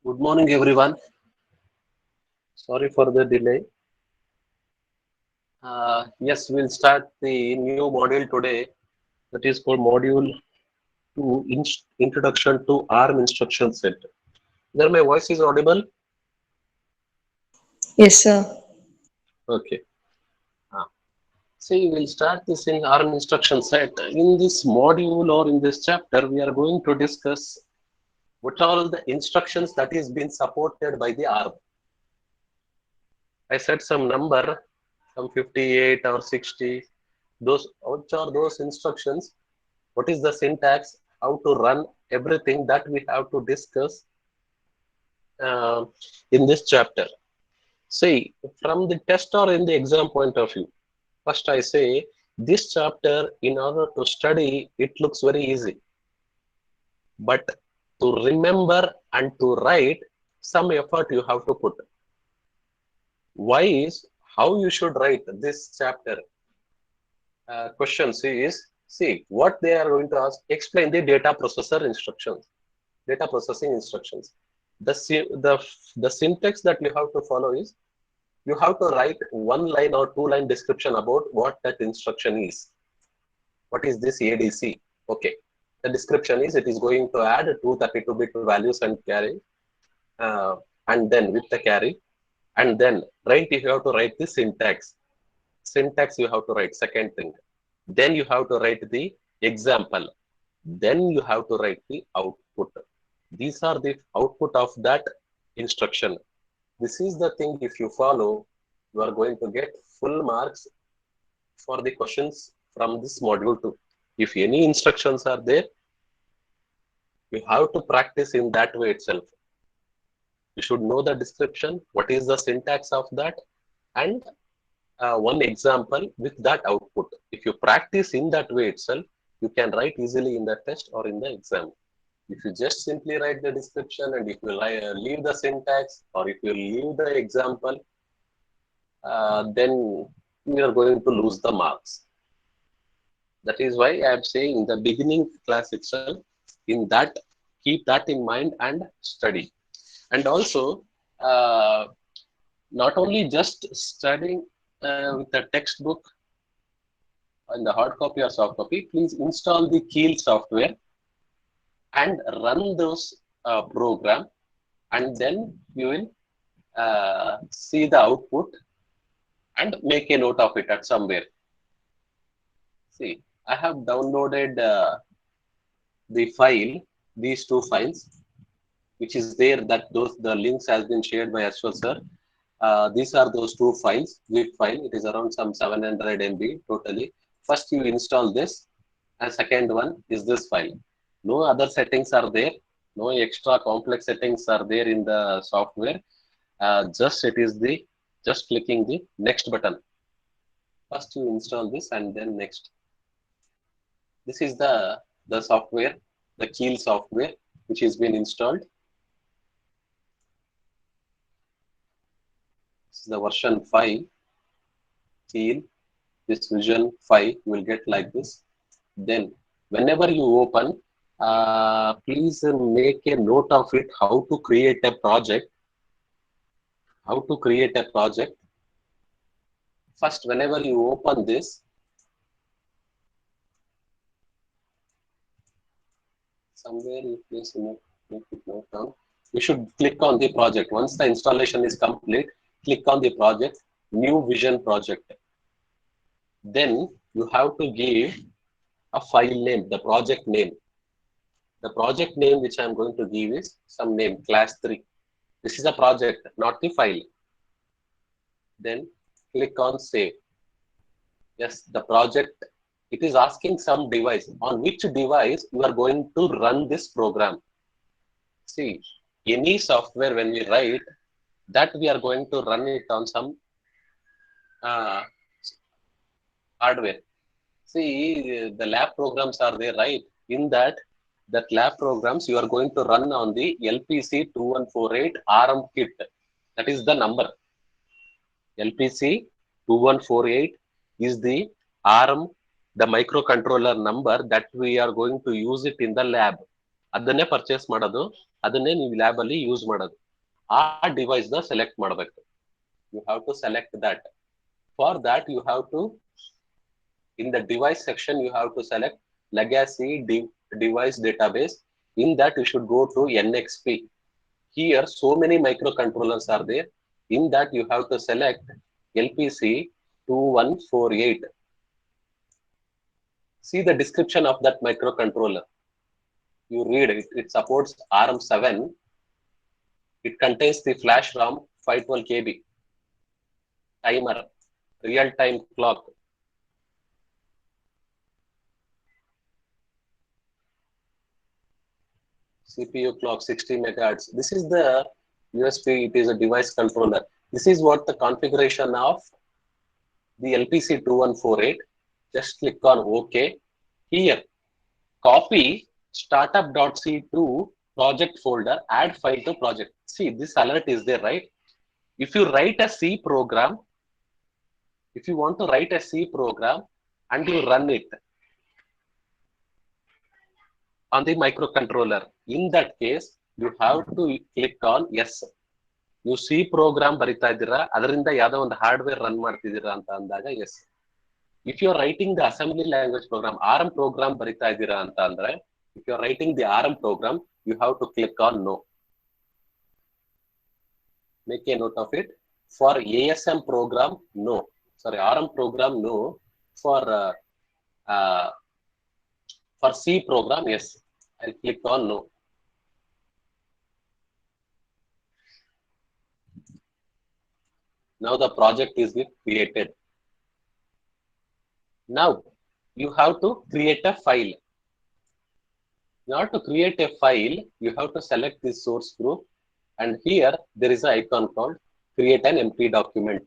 Good morning, everyone. Sorry for the delay. Yes, we'll start the new module today. That is called Module 2, Introduction to ARM Instruction Set. There, my voice is audible? Yes, sir. Okay. Ah. See, we'll start this in ARM instruction set. In this module or in this chapter, we are going to discuss what are all the instructions that is being supported by the ARM. I said some number, some 58 or 60. Those, which are those instructions? What is the syntax? How to run everything that we have to discuss uh, in this chapter. See, from the test or in the exam point of view, first I say this chapter, in order to study, it looks very easy. But to remember and to write, some effort you have to put. Why is how you should write this chapter? Questions is, see what they are going to ask. Explain the data processor instructions, data processing instructions. The syntax that you have to follow is you have to write one line or two line description about what that instruction is. What is this ADC? Okay. The description is it is going to add two 32-bit values and carry, uh, and then with the carry, and then right you have to write the syntax. Syntax you have to write second thing. Then you have to write the example. Then you have to write the output. These are the output of that instruction. This is the thing, if you follow, you are going to get full marks for the questions from this module too. If any instructions are there, you have to practice in that way itself. You should know the description, what is the syntax of that, and one example with that output. If you practice in that way itself, you can write easily in the test or in the exam. If you just simply write the description and if you leave the syntax or if you leave the example, then you are going to lose the marks. That is why I am saying in the beginning class itself, in that, keep that in mind and study. And also, uh, not only just studying with the textbook in the hard copy or soft copy, please install the Keel software and run those program, and then you will see the output and make a note of it at somewhere. See, I have downloaded the file, these two files, which is there, that those the links has been shared by Ashwal sir. These are those two files, zip file. It is around some 700 MB totally. First you install this, and second one is this file. No other settings are there. No extra complex settings are there in the software. Just it is the just clicking the next button. First you install this and then next. This is the software, the Keel software, which has been installed. This is the version 5, Keel. This Vision 5 will get like this. Then whenever you open, please make a note of it, how to create a project. How to create a project. First, whenever you open this, somewhere you please make it note down. You should click on the project. Once the installation is complete, click on the project, new Vision project. Then you have to give a file name, the project name. The project name which I am going to give is some name, class 3. This is a project, not the file. Then click on save. Yes, the project, it is asking some device. On which device you are going to run this program. See, any software when we write, that we are going to run it on some uh, hardware. See, the lab programs are there, right? In that lab programs, you are going to run on the LPC 2148 ARM kit. That is the number. LPC 2148 is the ARM, the microcontroller number that we are going to use it in the lab. ಅದನ್ನೇ purchase ಮಾಡೋದು, ಅದನ್ನೇ ನೀವು lab ಅಲ್ಲಿ use ಮಾಡೋದು. ಆ device ನ select ಮಾಡಬೇಕು. You have to select that. For that you have to, in the device section you have to select legacy device database. In that you should go to NXP. Here so many microcontrollers are there. In that you have to select LPC 2148. See the description of that microcontroller. You read it. It supports ARM7. It contains the flash RAM 512 KB, timer, real-time clock. CPU clock 60 megahertz. This is the USB. It is a device controller. This is what the configuration of the LPC 2148. Just click on OK. Here, copy startup.c to project folder, add file to project. See, this alert is there, right? If you write a C program, if you want to write a C program and you run it on the microcontroller, in that case, you have to click on yes. You C program ಬರಿತಾ ಇದ್ದೀರಾ, ಅದರಿಂದ ಯಾವುದೋ ಒಂದು hardware run ಮಾಡ್ತಿದ್ದೀರಾ ಅಂತ ಅಂದಾಗ S. If you are writing the assembly language program, ARM program ಬರಿತಾ ಇದ್ದೀರಾ ಅಂತ ಅಂದ್ರೆ, if you are writing the ARM program, you have to click on no. Make a note of it. For ASM program, no. Sorry, ARM program, no. For C program, yes. I'll click on no. Now the project is created. Now you have to create a file. In order to create a file, you have to select this source group, and here there is an icon called create an empty document.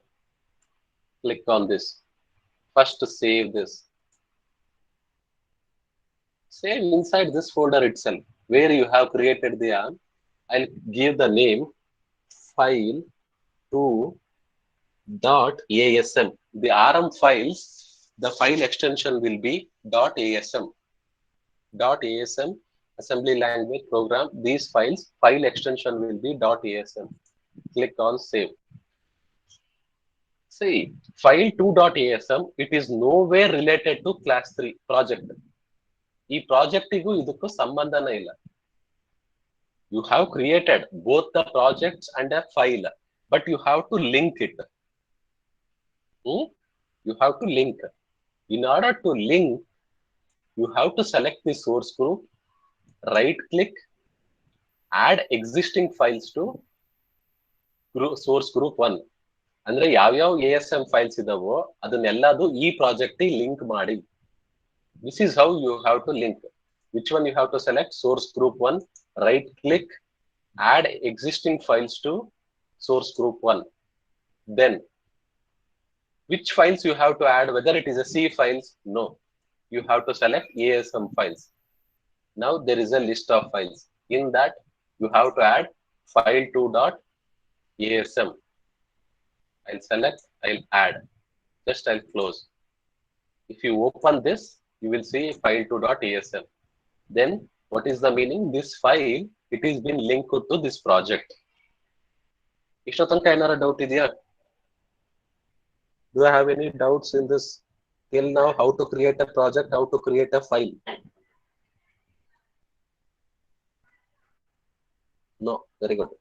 Click on this. First save this. Save inside this folder itself where you have created the ARM. I'll give the name file2.asm. The ARM files, the file extension will be .asm. .asm assembly language program. These files, file extension will be .asm. Click on save. See, file2.asm, it is nowhere related to class 3 project. ಈ ಪ್ರಾಜೆಕ್ಟಿಗೂ ಇದಕ್ಕೂ ಸಂಬಂಧನೇ ಇಲ್ಲ. You have created both the projects and a file, but you have to link it. You have to link. In order to link, you have to select the source group, right click, add existing files to source group 1. ಅಂದ್ರೆ ಯಾವ್ಯಾವ ASM files ಇದಾವೋ ಅದನ್ನೆಲ್ಲದು ಈ project link ಮಾಡಿ. This is how you have to link. Which one you have to select? Source group 1, right click, add existing files to source group 1. Then, which files you have to add, whether it is a C files? No. You have to select ASM files. Now there is a list of files. In that, you have to add file2.asm. I'll select, I'll add. Just I'll close. If you open this, you will see file2.asm. Then what is the meaning? This file, it is been linked to this project. ಇಷ್ಟೋ ತನಕ ಏನಾರ doubt ಇದೆಯಾ? Do I have any doubts in this till now? How to create a project, how to create a file? No, very good.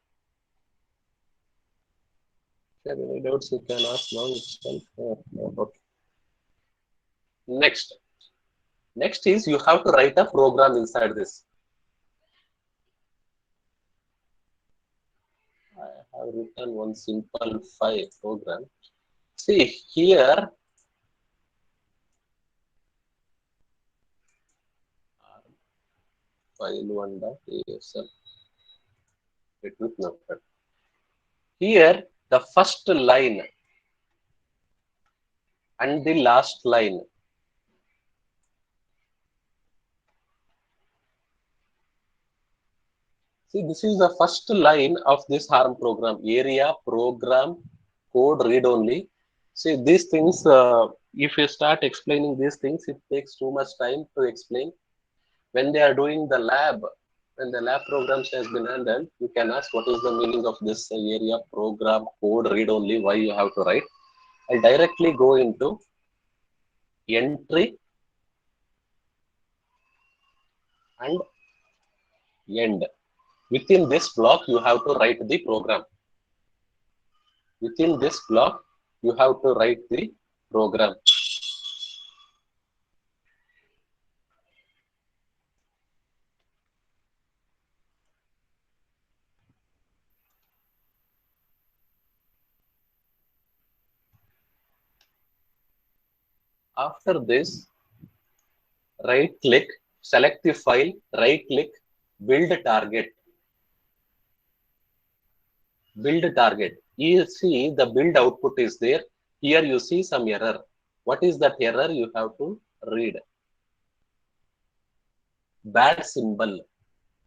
If you have any doubts, you can ask now itself. Okay. Next is you have to write a program inside this. I have written one simple file program. See here, file1.asm. Here, the first line and the last line. See, this is the first line of this ARM program. Area, program, code, read only. See, these things, if you start explaining these things, it takes too much time to explain. When they are doing the lab, When the lab programs has been handled, you can ask what is the meaning of this area program code read only, why you have to write. I'll directly go into entry and end. Within this block, you have to write the program. Within this block, you have to write the program. After this, right click, select the file, right click, build target. Build target. You see the build output is there. Here you see some error. What is that error? You have to read. Bad symbol.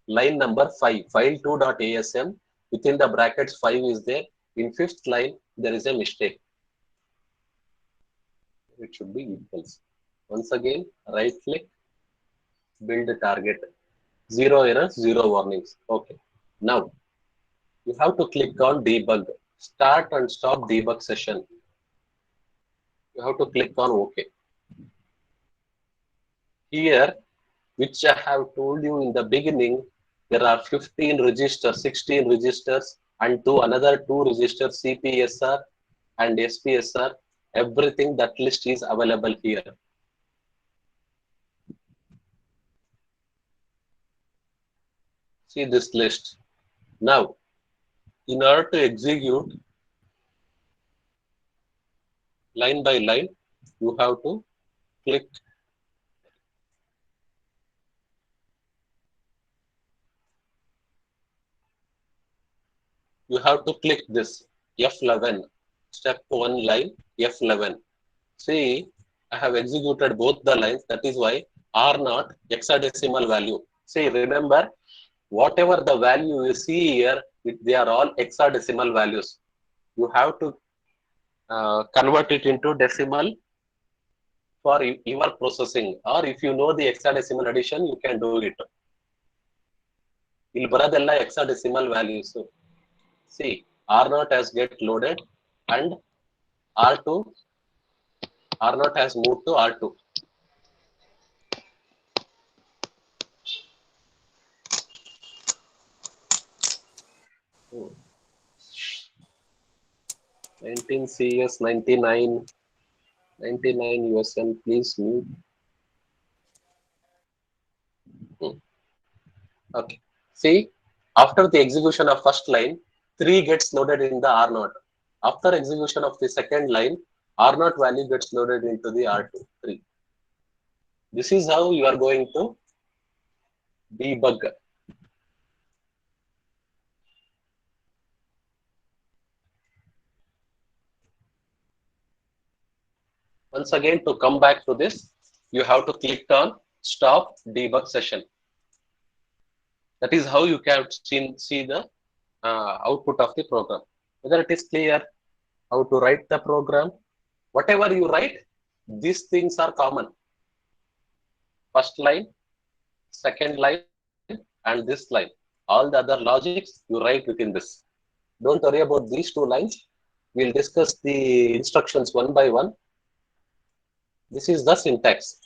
Line number 5, file2.asm. Within the brackets 5 is there. In fifth line, there is a mistake. It should be equals. Once again, right click, build target. Zero errors, zero warnings. Okay. Now, you have to click on debug. Start and stop debug session. You have to click on OK. Here, which I have told you in the beginning, there are 15 registers, 16 registers, and another two registers, CPSR and SPSR. Everything, that list is available here. See this list. Now, in order to execute line by line, you have to click this F11, step 1 line, F11. See, I have executed both the lines. That is why R0 hexadecimal value. See, remember, whatever the value you see here, they are all hexadecimal values. You have to convert it into decimal for your processing. Or if you know the hexadecimal addition, you can do it. Il baradella hexadecimal values. See, R0 has get loaded and R0 has moved to R2. Oh. 19 CS 99 USN, please move. Okay. See, after the execution of first line, 3 gets loaded in the R0. After execution of the second line, R0 value gets loaded into the R2, 3. This is how you are going to debug. Once again, to come back to this, you have to click on stop debug session. That is how you can see the output of the program. Whether it is clear, how to write the program, whatever you write, these things are common. First line, second line, and this line. All the other logics you write within this. Don't worry about these 2 lines. We'll discuss the instructions one by one. This is the syntax.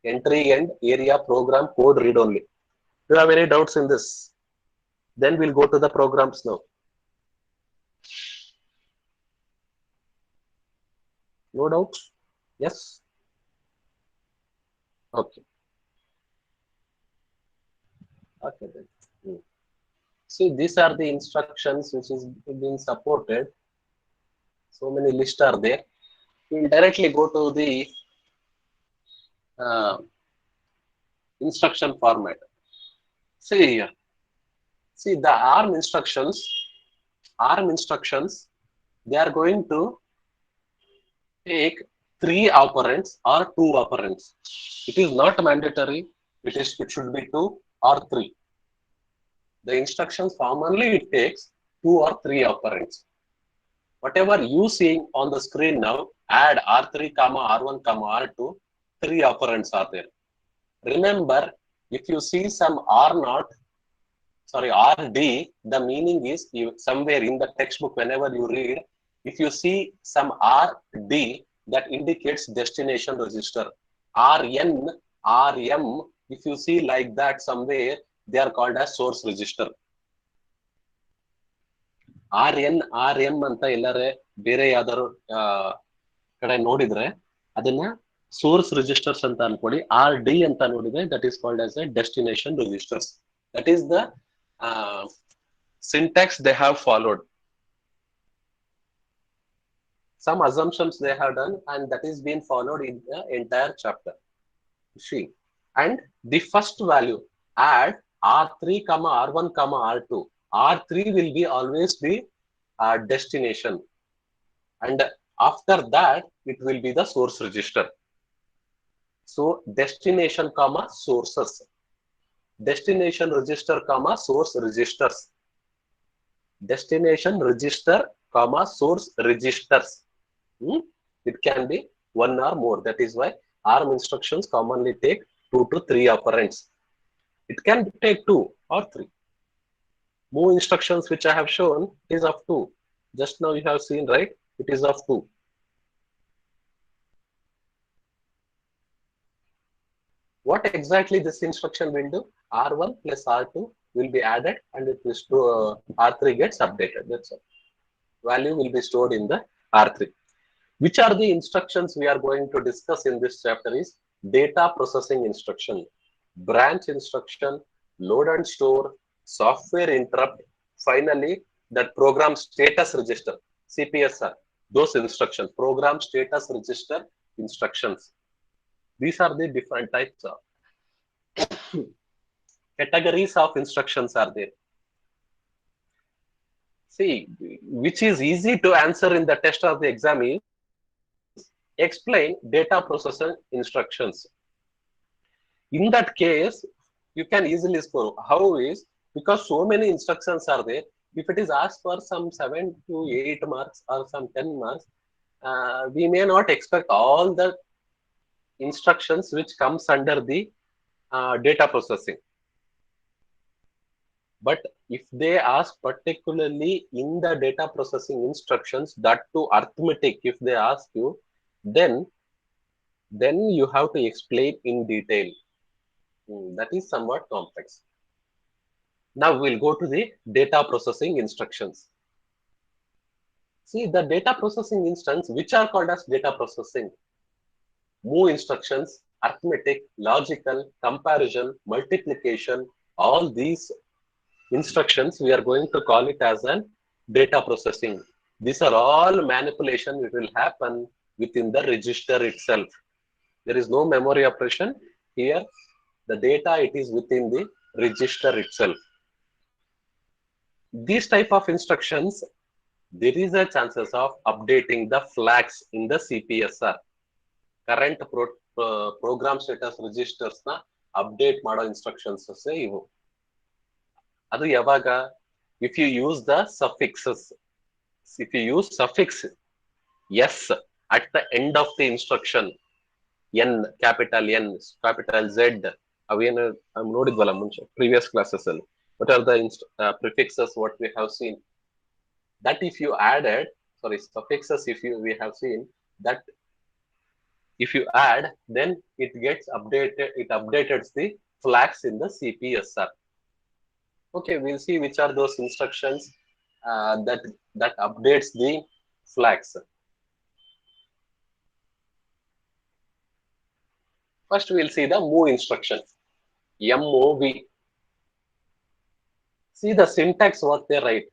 Entry and area program code read only. Do you have any doubts in this? Then we'll go to the programs now. No doubts? Yes? Okay. Okay then. See, these are the instructions which is being supported. So many lists are there. We'll directly go to the instruction format. See here. See the ARM instructions, they are going to take 3 operands or 2 operands. It is not mandatory. It should be 2 or 3. The instructions commonly it takes 2 or 3 operands. Whatever you seeing on the screen now, add R3, R1, R2, 3 operands are there. Remember, If you see some R0, sorry, RD, the meaning is somewhere in the textbook, whenever you read, if you see some RD, that indicates destination register. RN, RM, if you see like that somewhere, they are called as source register. RN, RM ಅಂತ ಎಲ್ಲರೇ ಬೇರೆ ಯಾವ್ದಾದ್ರು ಕಡೆ ನೋಡಿದ್ರೆ ಅದನ್ನ source registers ಅಂತ ಅನ್ಕೊಳ್ಳಿ. RD ಅಂತ ನೋಡಿದ್ರೆ that is called as a destination registers. That is the syntax they have followed. Some assumptions they have done, and that is being followed in the entire chapter. See, and the first value, add R3, R1, R2. R3 will be always be destination, and after that it will be the source register. So destination, sources, destination register, source registers, destination register, source registers. It can be one or more. That is why ARM instructions commonly take 2 to 3 operands. It can take 2 or 3. Move instructions which I have shown is of 2. Just now you have seen, right? It is of 2. What exactly this instruction will do? R1 plus R2 will be added, and it will R3 gets updated. That's all. Value will be stored in the R3. Which are the instructions we are going to discuss in this chapter is data processing instruction, branch instruction, load and store, software interrupt, finally that program status register, CPSR, those instructions, program status register instructions. These are the different types of categories of instructions are there. See, which is easy to answer in the test of the exam is explain data processing instructions. In that case, you can easily score. How is, because so many instructions are there, if it is asked for some 7 to 8 marks or some 10 marks, we may not expect all the instructions which comes under the data processing. But if they ask particularly in the data processing instructions, that to arithmetic, if they ask you, then you have to explain in detail. That is somewhat complex. Now we'll go to the data processing instructions. See, the data processing instance, which are called as data processing, move instructions, arithmetic, logical, comparison, multiplication, all these instructions, we are going to call it as an data processing. These are all manipulation which will happen within the register itself. There is no memory operation here. The data, it is within the register itself. These type of instructions, there is a chances of updating the flags in the CPSR. Current program status registers na update mado instructions se ivu. Adu yavaga, if you use the suffixes, if you use suffix yes at the end of the instruction, N, capital Z, avenu nodidvala munche previous classes alli, what are the prefixes what we have seen, that if you added, sorry, suffixes, if you we have seen that if you add, then it gets updated, it updates the flags in the CPSR. Okay, we'll see which are those instructions that updates the flags. First, we'll see the move instruction, MOV. See the syntax what they write.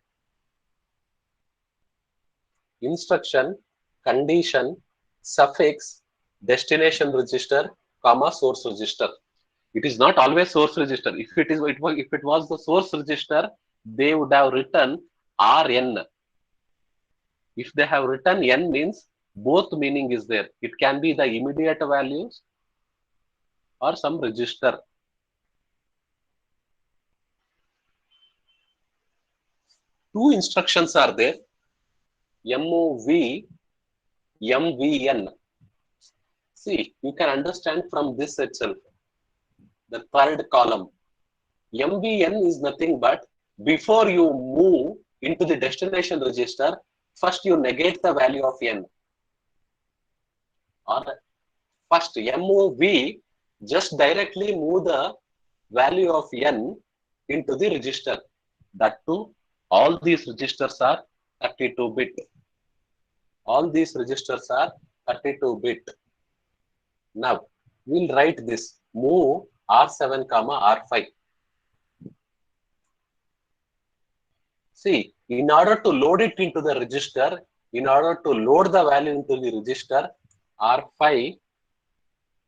Instruction, condition, suffix, destination register, comma, source register. It is not always source register. If it was the source register, they would have written RN. If they have written N, means both meaning is there. It can be the immediate values or some register. Two instructions are there, MOV, MVN. See, you can understand from this itself. the third column. MVN is nothing but before you move into the destination register, first you negate the value of N. Or first MOV just directly move the value of N into the register. That too, all these registers are 32-bit. All these registers are 32-bit. Now, we'll write this move R7, R5. See, in order to load it into the register, in order to load the value into the register, R5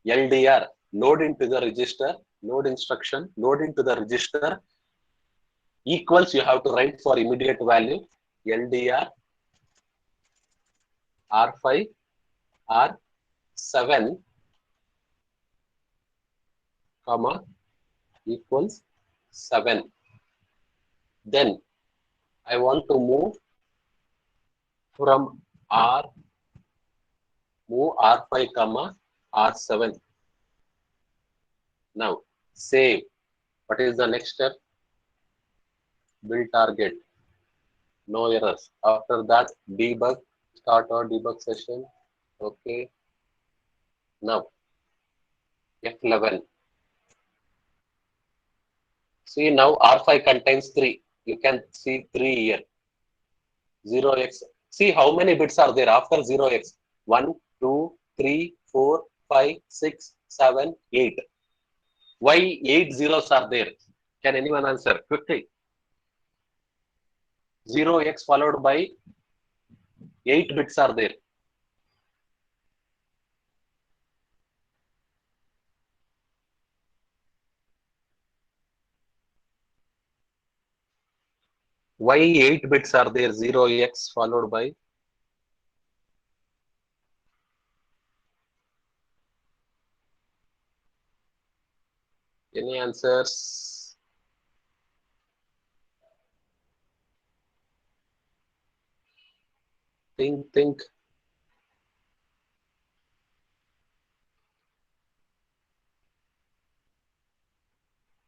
LDR, load into the register, load instruction, load into the register, equals you have to write for immediate value, LDR R5 R7 comma equals 7. Then I want to move from move R5 comma R7. Now save. What is the next step? Build target. No errors. After that, debug. Start our debug session. Okay. Now F11. See, now R5 contains 3. You can see 3 here. 0x. See how many bits are there after 0x? 1, 2, 3, 4, 5, 6, 7, 8. Why 8 zeros are there? Can anyone answer quickly? 0x followed by 8 bits are there. Why 8 bits are there? 0x followed by? Any answers? Think.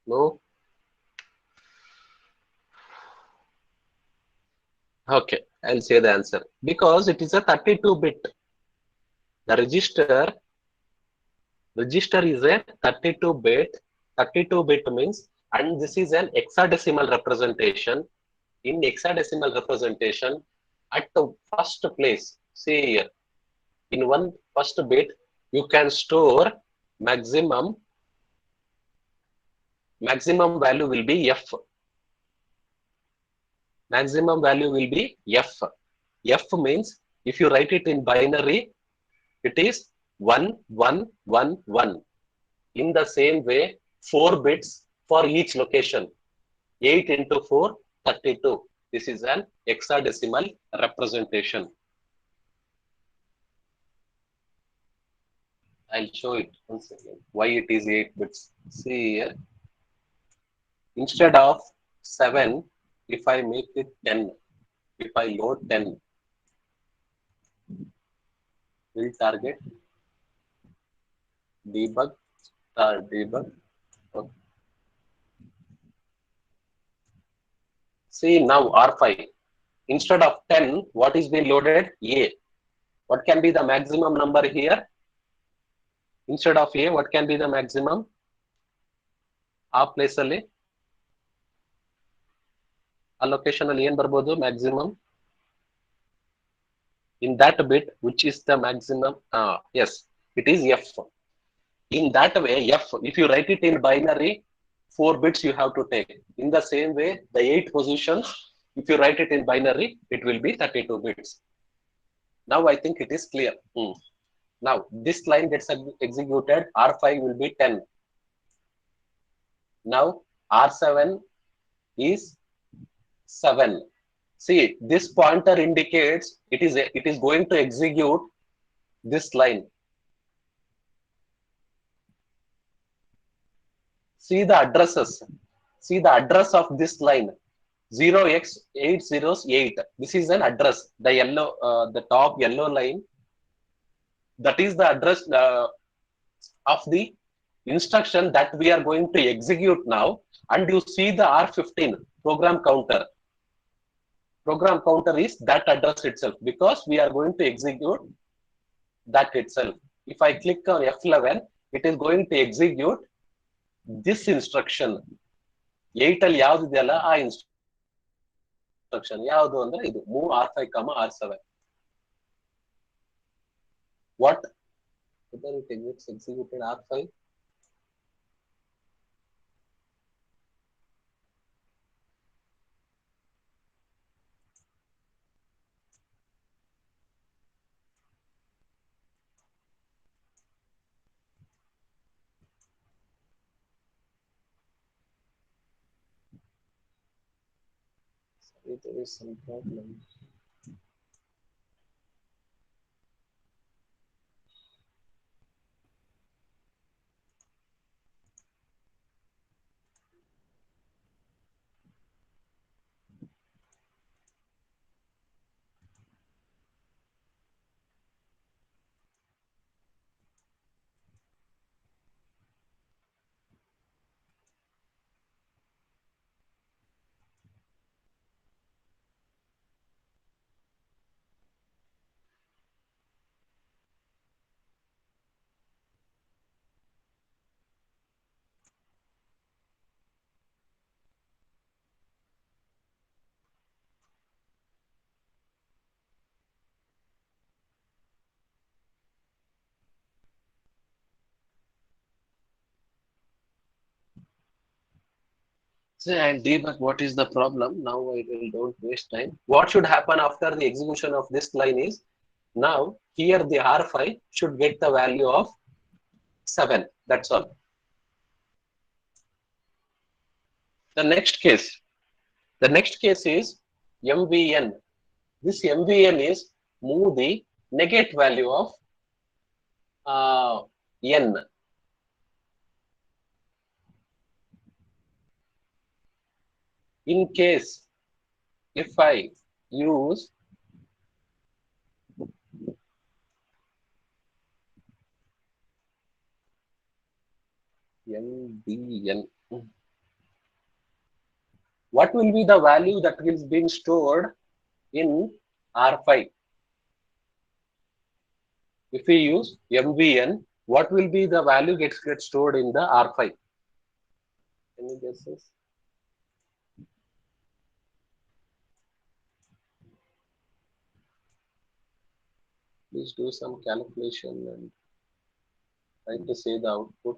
No? Okay, I'll say the answer. Because it is a 32-bit. The register is a 32-bit. 32-bit means, and this is an hexadecimal representation. In hexadecimal representation, at the first place, see here, in one first bit, you can store maximum value will be F. Maximum value will be F. F means if you write it in binary, it is 1, 1, 1, 1. In the same way, 4 bits for each location. 8 into 4, 32. This is an hexadecimal representation. I'll show it once again. Why it is 8 bits. See here. Instead of 7, if I make it 10, if I load 10, build target, debug, debug. Okay. See now R5. Instead of 10, what is being loaded? A. What can be the maximum number here? Instead of A, what can be the maximum? A place alli allocation alli ಏನು ಬರ್ಬೋದು maximum? In that bit, which is the maximum? Yes, it is F. In that way, F, if you write it in binary, 4 bits you have to take. In the same way, the 8 positions, if you write it in binary, it will be 32 bits. Now I think it is clear. Now this line gets executed, R5 will be 10. Now R7 is 7. See, this pointer indicates it is going to execute this line. See the addresses. See the address of this line. 0x808. This is an address. The yellow, the top yellow line. That is the address of the instruction that we are going to execute now, and you see the R15 program counter. Program counter is that address itself, because we are going to execute that itself. If I click on F11, it is going to execute this instruction. 8 ಅಲ್ಲಿ ಯಾವ್ದು ಇದೆಯಲ್ಲ ಆ instruction ಯಾವುದು ಅಂದ್ರೆ ಇದು move R5, R7. What? Whether it executed R5? Sorry, there is some problem. So I'll debug what is the problem. Now I will don't waste time. What should happen after the execution of this line is, now here the R5 should get the value of 7. That's all. The next case is MVN. This MVN is move the negate value of n. In case if I use MVN, what will be the value that is being stored in R5? If we use MVN, what will be the value gets stored in the R5? Any guesses? Please do some calculation and try to say the output.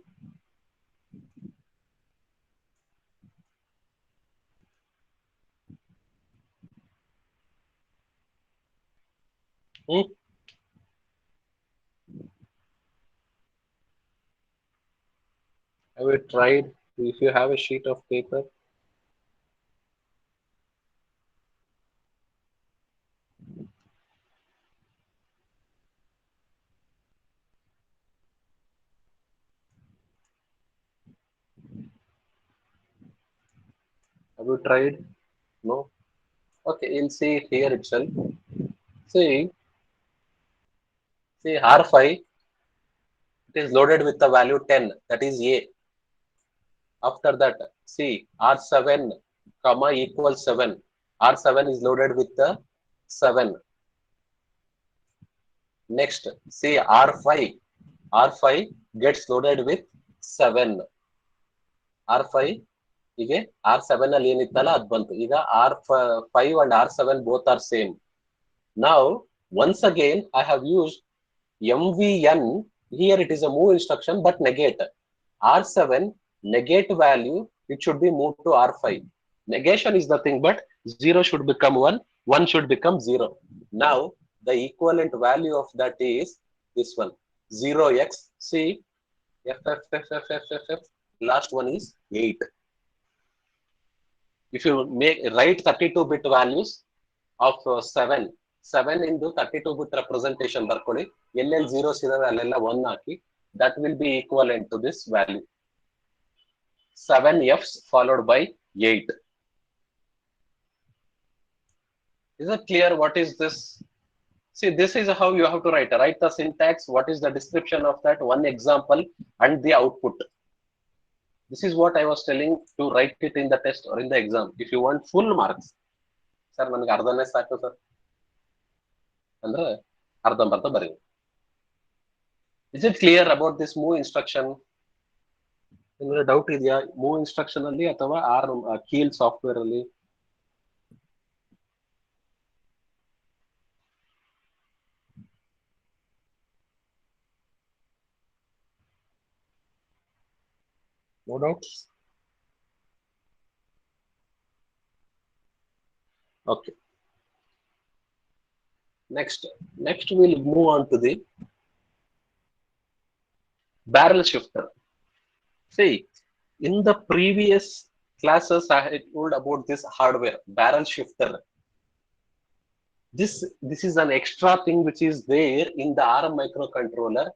Have you tried? If you have a sheet of paper, have you tried? No. Okay, you'll see here itself. See R5, it is loaded with the value 10, that is A. After that, see R7, comma equals 7. R7 is loaded with the 7. Next, see R5. R5 gets loaded with 7. R5 ಈಗ R7 ಅಲ್ಲಿ ಏನಿತ್ತಲ್ಲ ಅದು ಬಂತು. ಈಗ R5 and R7 both are same. Now once again I have used MVN. Here it is a move instruction but negate. R7 negate value, it should be moved to R5. Negation is nothing but 0 should become 1, 1 should become 0. Now the equivalent value of that is this one, 0x. See F, last one is 8. If you write 32-bit values of 7 into 32-bit representation ಬರ್ಕೊಳ್ಳಿ, ಎಲ್ಲೆಲ್ಲಿ zeros ಇದಾವೆ ಅಲ್ಲೆಲ್ಲ 1 ಹಾಕಿ, that will be equivalent to this value. 7 F's followed by 8. Is it clear what is this? See, this is how you have to write the syntax, what is the description of that, one example and the output. This is what I was telling to write it in the test or in the exam. If you want full marks, sir, ನನಗೆ ಅರ್ಧನೇ ಸಾಕು sir ಅಂದ್ರೆ ಅರ್ಧಂಬರ್ಧ ಬರೀ. Is it clear about this move instruction? ನಿಮಗೆ doubt ಇದೆಯಾ move instruction ಅಲ್ಲಿ ಅಥವಾ ಕೀಲ್ software ಅಲ್ಲಿ? No doubts? Okay. Next we'll move on to the barrel shifter. See, in the previous classes I had told about this hardware, barrel shifter. This is an extra thing which is there in the ARM microcontroller.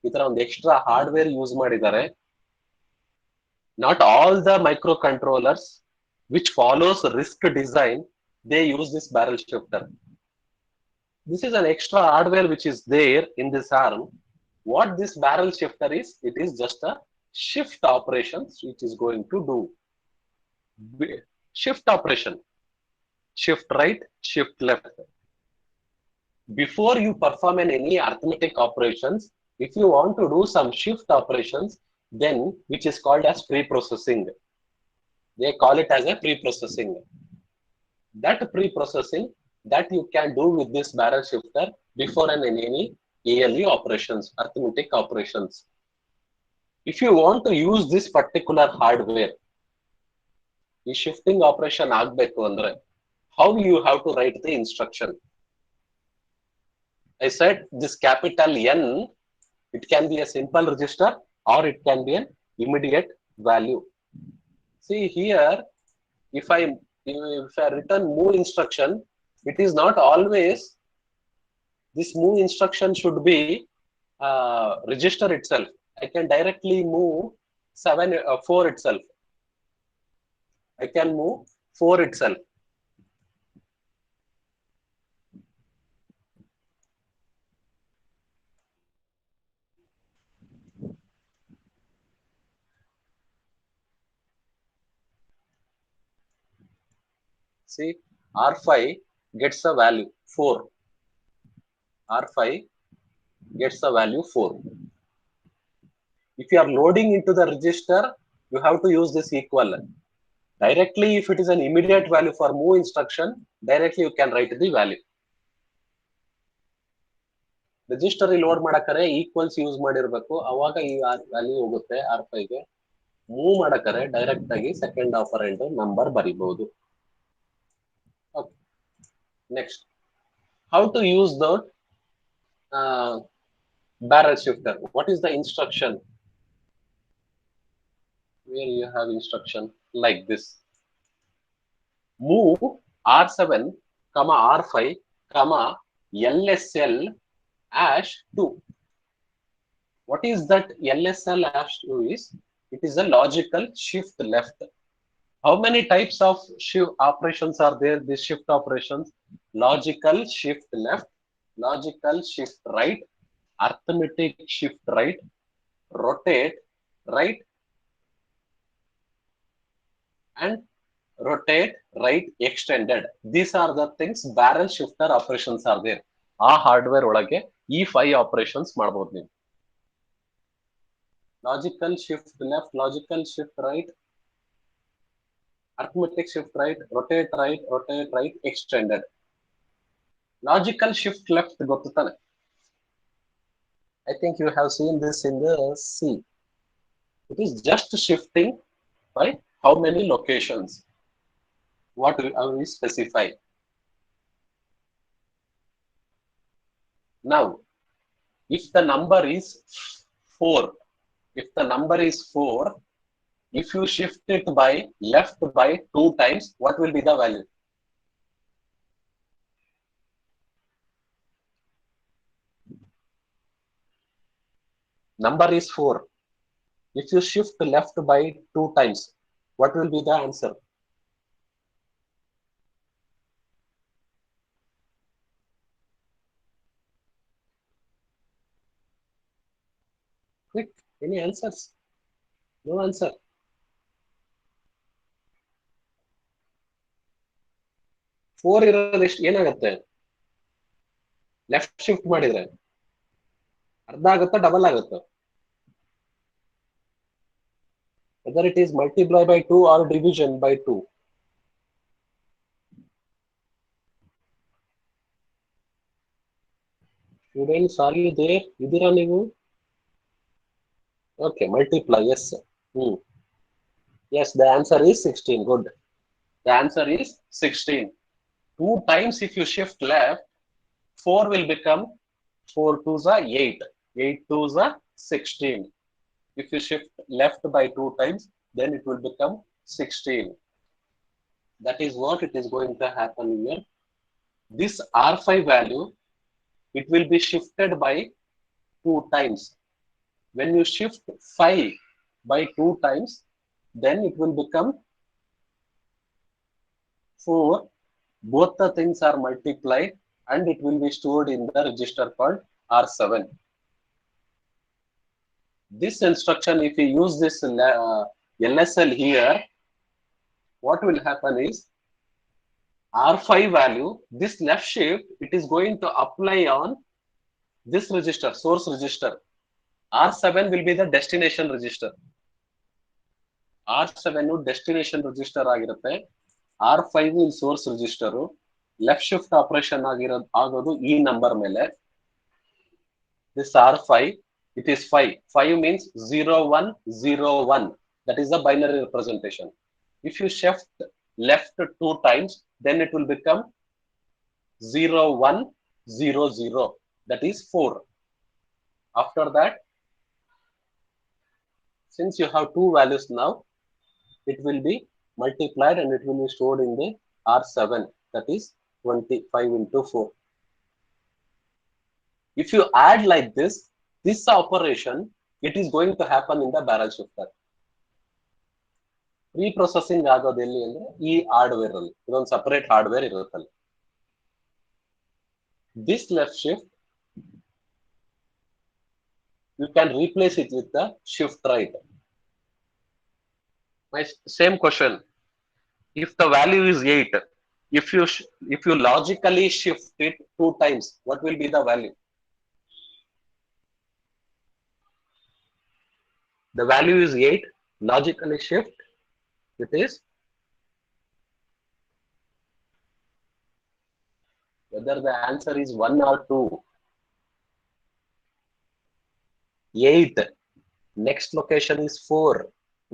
ಈ ತರ ಒಂದು extra hardware use ಮಾಡಿದ್ದಾರೆ. Not all the microcontrollers which follows RISC design, they use this barrel shifter. This is an extra hardware which is there in this ARM. What this barrel shifter is, it is just a shift operations which is going to do. Shift operation. Shift right, shift left. Before you perform any arithmetic operations, if you want to do some shift operations, then which is called as pre-processing. They call it as a pre-processing. That pre-processing that you can do with this barrel shifter before any ALE operations, arithmetic operations. If you want to use this particular hardware, the shifting operation agbeku andre, how you have to write the instruction? I said this capital N, it can be a simple register or it can be an immediate value. See here, if I return move instruction, it is not always this move instruction should be register itself. I can directly move 4 itself. I can move 4 itself. See, R5 gets a value 4. R5 gets a value 4. If you are loading into the register, you have to use this equal. Directly, if it is an immediate value for move instruction, directly you can write the value. Register load ಮಾಡಕರೆ equals use ಮಾಡಿರ್ಬೇಕು, ಅವಾಗ ಈ value ಹೋಗುತ್ತೆ R5 ಗೆ. Move ಮಾಡಕರೆ direct ಆಗಿ second operand number ಬರಿಬಹುದು. Okay. Next, how to use the barrel shifter? What is the instruction? Where you have instruction like this: move R7, R5, LSL #2. What is that LSL #2 is? It is a logical shift left. How many types of shift operations are there? These shift operations: logical shift left, logical shift right, arithmetic shift right, rotate right, and rotate right extended. These are the things barrel shifter operations are there. ಆ hardware ಒಳಗೆ ಈ 5 operations ಮಾಡಬಹುದು ನೀವು. Logical shift left, logical shift right, arithmetic shift right, rotate right, extended. Logical shift left ಗೊತ್ತು ತಾನೆ? I think you have seen this in the C. It is just shifting by how many locations. What we specify. Now, if the number is 4, if you shift it by left by 2 times, what will be the value? Number is 4. If you shift left by 2 times, what will be the answer? Quick, any answers? No answer. 4 ಇರೋದು ಎಷ್ಟು ಏನಾಗುತ್ತೆ? Left shift ಮಾಡಿದ್ರೆ ಅರ್ಧ ಆಗುತ್ತಾ double ಆಗುತ್ತಾ? Whether it is multiply by 2 or division by 2. Students, are you there? ಇದೀರಾ ನೀವು? Okay, multiply, yes. Yes, the answer is 16. Good. The answer is 16. 2 times if you shift left, 4 will become 4 2s are 8. 8 2s are 16. If you shift left by 2 times, then it will become 16. That is what it is going to happen here. This R5 value, it will be shifted by 2 times. When you shift 5 by 2 times, then it will become 4. Both the things are multiplied and it will be stored in the register called R7. This instruction, if you use this LSL here, what will happen is R5 value, this left shift, it is going to apply on this register, source register. R7 will be the destination register. R7 destination register ಆಗಿರುತ್ತೆ. R5 in source register. Left shift operation ಆಗೋದು ಈ number ಮೇಲೆ. This R5, it is 5. 5 means 0101. That is the binary representation. If you shift left 2 times, then it will become 0100. That is 4. After that, since you have 2 values now, it will be multiplied and it will be stored in the R7. That is 25 into 4. If you add like this operation, it is going to happen in the barrel shifter. Pre-processing ಆಗೋದು ಎಲ್ಲಿ ಅಂದ್ರೆ ಈ hardware ಅಲ್ಲಿ, ಇದೊಂದು separate hardware ಇರುತ್ತಲ್ಲ. This left shift, you can replace it with the shift right. My same question. If the value is 8, if you logically shift it 2 times, what will be the value? The value is 8. Logically shift, it is, whether the answer is 1 or 2. 8. Next location is 4.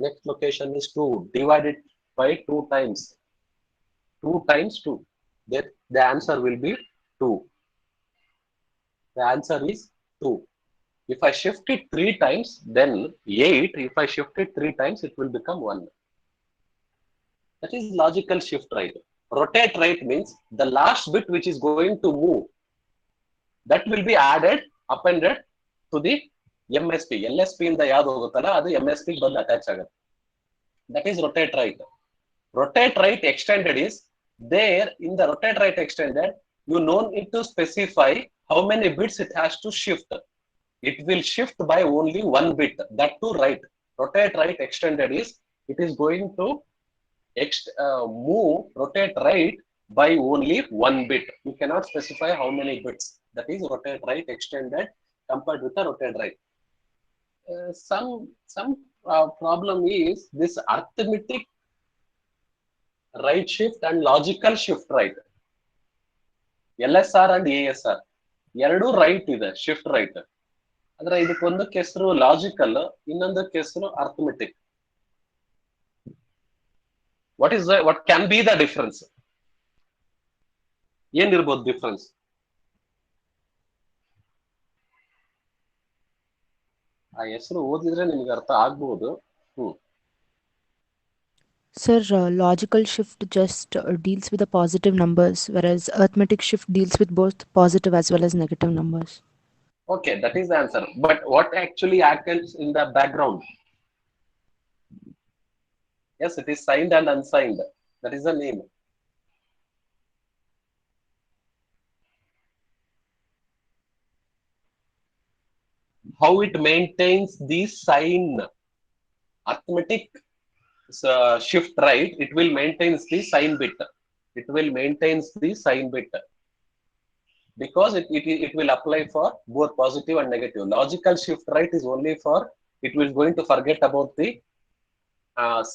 Next location is 2. Divided by 2 times. 2 times 2. That the answer will be 2. The answer is 2. If I shift it 3 times, then 8. If I shift it 3 times, it will become 1. That is logical shift right. Rotate right means the last bit which is going to move, that will be added, appended to the MSP. LSP ಇಂದ ಯಾವುದು ಹೋಗುತ್ತಲ್ಲ ಅದು MSP ಬಂದು attach ಆಗುತ್ತೆ. That is rotate right. Rotate right extended is there. In the rotate right extended, you don't need to specify how many bits it has to shift. It will shift by only 1 bit, that to right. Rotate right extended is it is going to move rotate right by only 1 bit. You cannot specify how many bits. That is rotate right extended compared with the rotate right. Some problem is this arithmetic right shift and logical shift right. LSR and ASR ಎರಡು right ಇದೆ, shift right. ಆದ್ರೆ ಇದಕ್ಕೊಂದಕ್ಕೆ ಹೆಸರು logical, ಇನ್ನೊಂದಕ್ಕೆ ಹೆಸರು arithmetic. what can be the difference? ಏನಿರ್ಬೋದು difference? ಆ ಹೆಸರು ಓದಿದ್ರೆ ನಿಮ್ಗೆ ಅರ್ಥ ಆಗ್ಬಹುದು. Sir, logical shift just deals with the positive numbers, whereas arithmetic shift deals with both positive as well as negative numbers. Okay, that is the answer. But what actually happens in the background? Yes, it is signed and unsigned. That is the name. How it maintains the sign? Arithmetic shift right, it will maintain the sign bit. it will maintains the sign bit because it will apply for both positive and negative. Logical shift right is only for it will going to forget about the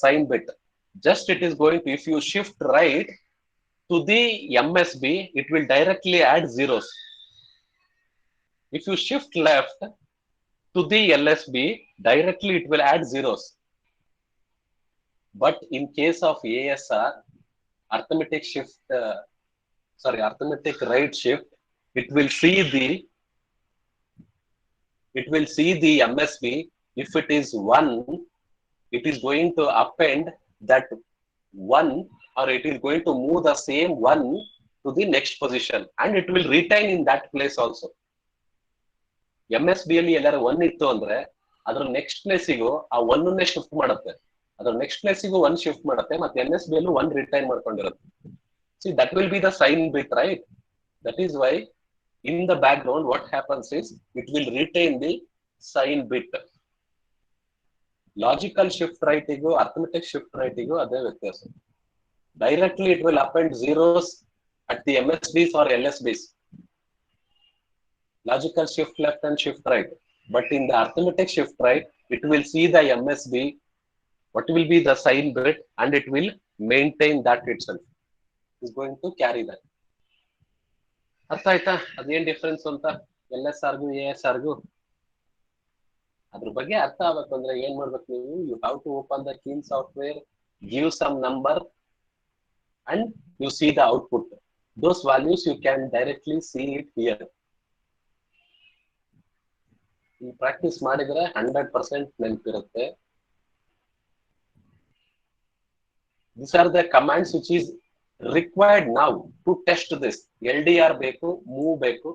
sign bit. Just it is going to, if you shift right to the MSB, it will directly add zeros. If you shift left to the LSB, directly it will add zeros. But in case of ASR, arithmetic shift, arithmetic right shift, it will see the MSB. If it is 1, it is going to append that 1, or it is going to move the same 1 to the next position, and it will retain in that place also. MSB ಅಲ್ಲಿ ಎಲ್ಲಾರು 1 ಇತ್ತು ಅಂದ್ರೆ ಅದರ next ಪ್ಲೇಸಿಗೂ ಆ 1 ನೇ shift ಮಾಡುತ್ತೆ, ಅದರ next ಪ್ಲೇಸಿಗೂ 1 shift ಮಾಡುತ್ತೆ, ಮತ್ತೆ MSB ಅಲ್ಲೂ 1 retain ಮಾಡ್ಕೊಂಡಿರುತ್ತೆ. See, that will be the sign bit, right? That is why in the background what happens is it will retain the sign bit. Logical shift right igu arithmetic shift right igu ade vyathyasa. Directly it will append zeros at the MSBs or LSBs. Logical shift left and shift right. But in the arithmetic shift right, it will see the MSB, what will be the sign bit, and it will maintain that itself. It is going to carry that. ಅರ್ಥ ಆಯ್ತಾ ಅದೇನ್ difference ಅಂತ LSR ಗೂ ASR ಗೂ? ಅದ್ರ ಬಗ್ಗೆ ಅರ್ಥ ಆಗ್ಬೇಕು ಅಂದ್ರೆ ಏನ್ ಮಾಡ್ಬೇಕು ನೀವು? You have to open the keen software, give some number and you see the output. Those values you can directly see it here. ಈ ಪ್ರಾಕ್ಟೀಸ್ ಮಾಡಿದ್ರೆ 100% ನೆನಪಿರುತ್ತೆ. These are the commands which is required now to test this. LDR ಬೇಕು, move ಬೇಕು.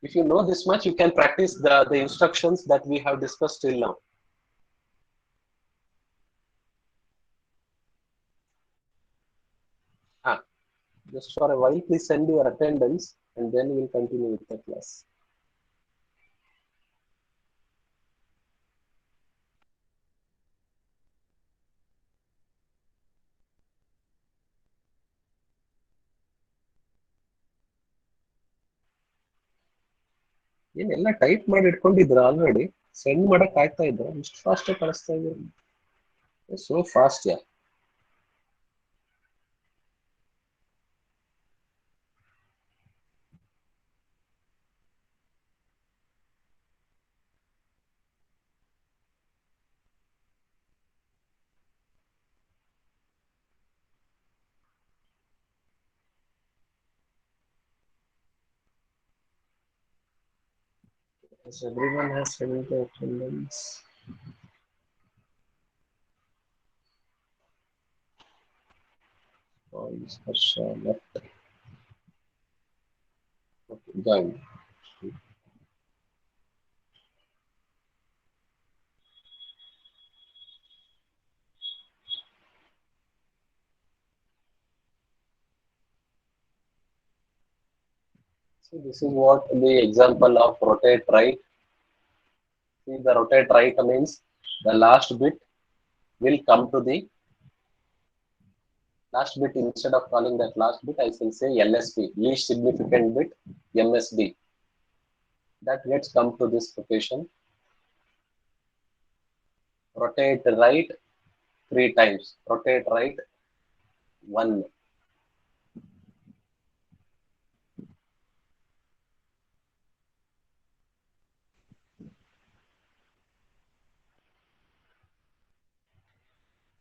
If you know this much, you can practice the instructions that we have discussed till now. Just for a while, please send your attendance and then we'll continue with the class. ಏನೆಲ್ಲ type ಮಾಡಿ ಇಟ್ಕೊಂಡಿದ್ರ already? Send ಮಾಡಕ್ ಆಗ್ತಾ ಇದ್ರ? ಇಷ್ಟು fast ಕಳಿಸ್ತಾ ಇದ್ದೀರಾ? So fast yeah. Yes, everyone has sent the attendance. Oh, Harsha left. Okay, done. So this is what the example of rotate right. See, the rotate right means the last bit will come to the last bit. Instead of calling that last bit, I will say LSB, least significant bit, MSB. That gets come to this location. Rotate right 3 times. Rotate right 1.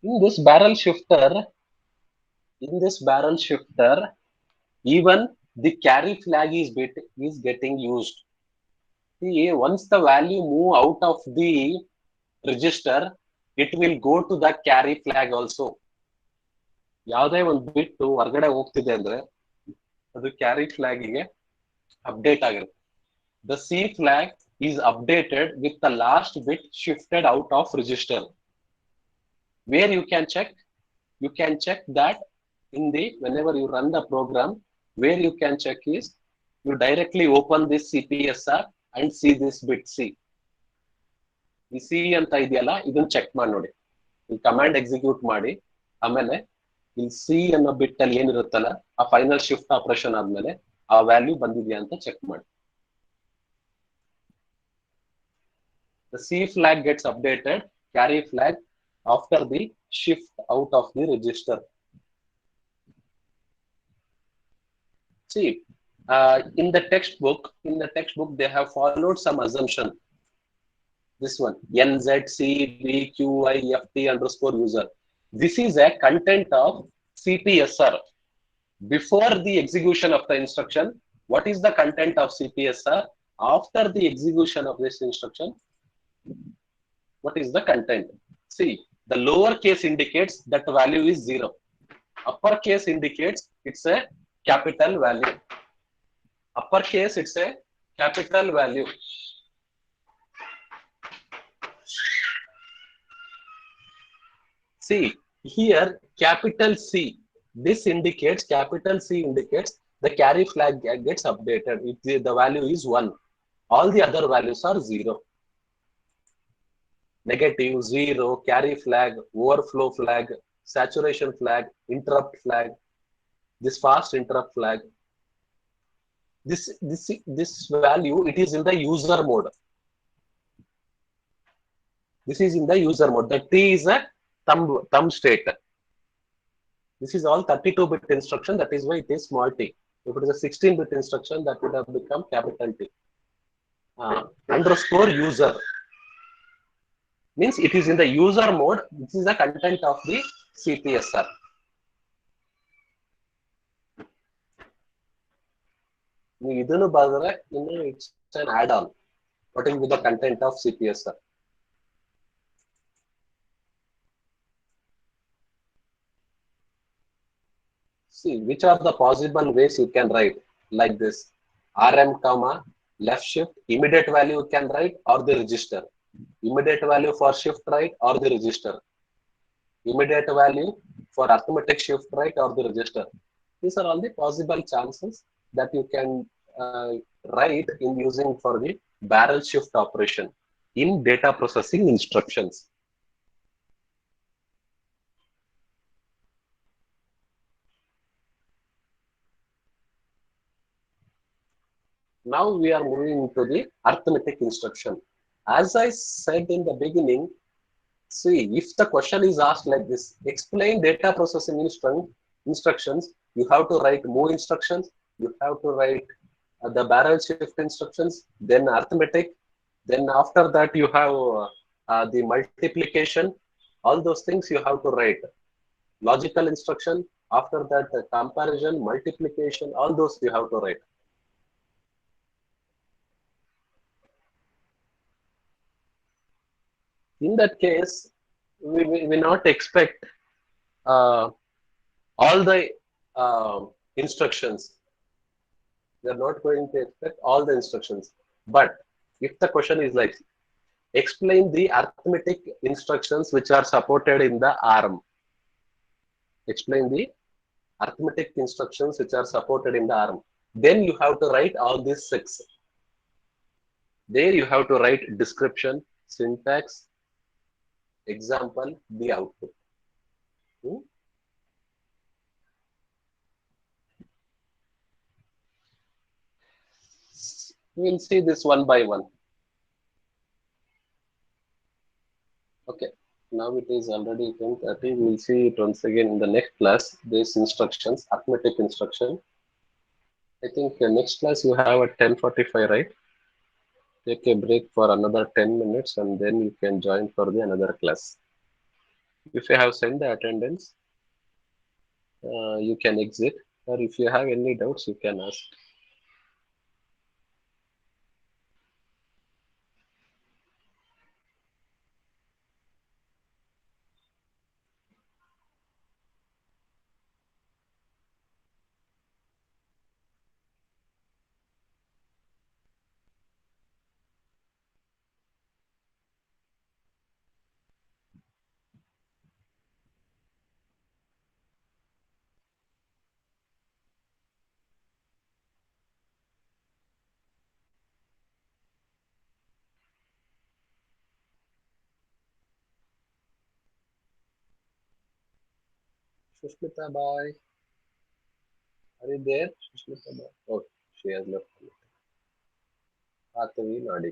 In this barrel shifter, even the carry flag is getting used. See, once the value move out of the register, it will go to the carry flag also. ಯಾವುದೇ ಒಂದು ಬಿಟ್ಟು ಹೊರಗಡೆ ಹೋಗ್ತಿದೆ ಅಂದ್ರೆ ಅದು carry flag ಗೆ update ಆಗಿರುತ್ತೆ. The C flag is updated with the last bit shifted out of register. Where you can check that in the, whenever you run the program, where you can check is you directly open this CPSR and see this bit C. ಈ C ಅಂತ ಇದೆಯಲ್ಲ, ಇದನ್ನ check ಮಾಡಿ ನೋಡಿ. ಇಲ್ಲಿ command execute ಮಾಡಿ ಆಮೇಲೆ ಇಲ್ಲಿ ಸಿ ಅನ್ನೋ ಬಿಟ್ ಅಲ್ಲಿ ಏನಿರುತ್ತಲ್ಲ ಆ ಫೈನಲ್ ಶಿಫ್ಟ್ ಆಪರೇಷನ್ ಆದ್ಮೇಲೆ ಆ ವ್ಯಾಲ್ಯೂ ಬಂದಿದ್ಯಾ ಅಂತ ಚೆಕ್ ಮಾಡಿ. The C flag gets updated, carry flag after the shift out of the register. See, in the textbook, they have followed some assumption. This one, NZCBQIFT underscore user. This is a content of CPSR. Before the execution of the instruction, what is the content of CPSR? After the execution of this instruction, what is the content? See, the lower case indicates that the value is 0. Upper case indicates it's a capital value. Upper case, it's a capital value. See, here capital C, this indicates, capital C indicates the carry flag gets updated if the value is 1. All the other values are 0. Negative, 0, carry flag, overflow flag, saturation flag, interrupt flag, this fast interrupt flag. This value, it is in the user mode. This is in the user mode. The T is a thumb state. This is all 32-bit instruction. That is why it is small t. If it is a 16-bit instruction, that would have become capital T. Underscore user means it is in the user mode. This is the content of the CPSR. It's an add-on. What is the content of CPSR? See, which are the possible ways you can write like this? RM comma left shift, immediate value you can write or the register. Immediate value for shift right or the register. Immediate value for arithmetic shift right or the register. These are all the possible chances that you can write in using for the barrel shift operation in data processing instructions. Now we are moving to the arithmetic instruction. As I said in the beginning, see, if the question is asked like this, explain data processing instructions, you have to write move instructions, you have to write the barrel shift instructions, then arithmetic, then after that you have the multiplication, all those things you have to write. Logical instruction, after that comparison, multiplication, all those you have to write. In that case, we not expect all the instructions. We are not going to expect all the instructions. But if the question is like, explain the arithmetic instructions which are supported in the ARM. Explain the arithmetic instructions which are supported in the ARM. Then you have to write all these 6. There you have to write description, syntax, example, the output. We'll see this one by one. Okay, now it is already 10:30. We'll see it once again in the next class. These instructions, arithmetic instruction. I think next class you have at 10:45, right? Take a break for another 10 minutes and then you can join for the another class. If you have sent the attendance, you can exit, or if you have any doubts, you can ask. Sushmita, bye. Are you there? Sushmita, bye. Okay, she has left. Patavi Nadi.